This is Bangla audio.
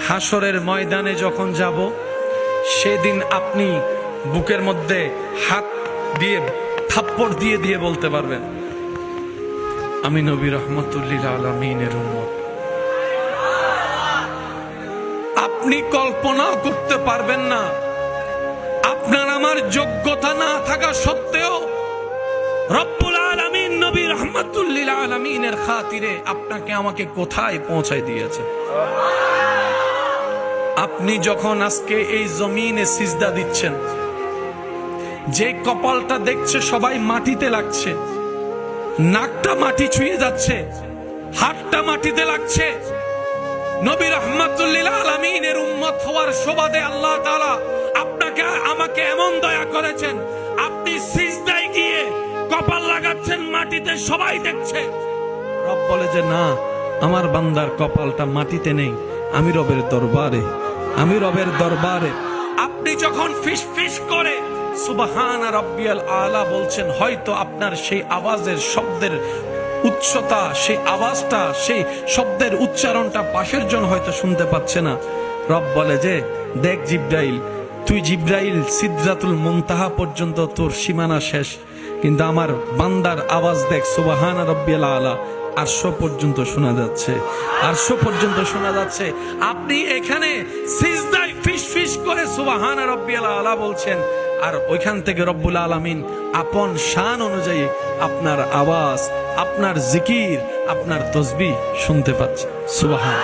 হাসরের ময়দানে যখন যাব, সেদিন আপনি বুকের মধ্যে হাত দিয়ে থাপ্পড় দিয়ে দিয়ে বলতে পারবেন, আমি নবী রহমতুল্লিল আলামিনের উম্মত। আপনি কল্পনাও করতে পারবেন না, আপনার আমার যোগ্যতা না থাকা সত্ত্বেও রব্বুল আলামিন নবী রহমতুল্লিল আলামিনের খাতিরে আপনাকে আমাকে কোথায় পৌঁছায় দিয়েছে। আপনি যখন আজকে এই জমিনে সিজদা দিচ্ছেন, যে কপালটা দেখছে সবাই মাটিতে লাগছে, নাকটা মাটি ছুঁয়ে যাচ্ছে, হাতটা মাটিতে লাগছে, নবী রহমতুল্লিল আলামিনের উম্মত হওয়ার সুবাদে আল্লাহ তাআলা আপনাকে আমাকে এমন দয়া করেছেন, আপনি সিজদায় গিয়ে কপাল লাগাচ্ছেন মাটিতে, সবাই দেখছে। রব বলে যে না, আমার বান্দার কপালটা মাটিতে নেই, আমি রবের দরবারে, আমি রবের দরবারে। আপনি যখন ফিস ফিস করে সুবহান রাব্বিয়াল আলা বলছেন, হয়তো আপনার সেই আওয়াজের শব্দের উচ্চতা, সেই আওয়াজটা, সেই শব্দের উচ্চারণটা পাশের জন হয়তো শুনতে পাচ্ছে না। রব বলে যে দেখ জিব্রাইল, তুই জিব্রাইল সিদরাতুল মুনতাহা পর্যন্ত তোর সীমানা শেষ, কিন্তু আমার বান্দার আওয়াজ দেখ সুবহান রাব্বিয়াল আলা, আরশ পর্যন্ত শোনা যাচ্ছে, আরশ পর্যন্ত শোনা যাচ্ছে। আপনি এখানে সিজদায় ফিস ফিস করে সুবহান রাব্বিয়াল আলা বলছেন, আর ওইখান থেকে রব্বুল আলামিন আপন শান অনুযায়ী আপনার আওয়াজ, আপনার জিকির, আপনার তাসবিহ শুনতে পাচ্ছে। সুবহান।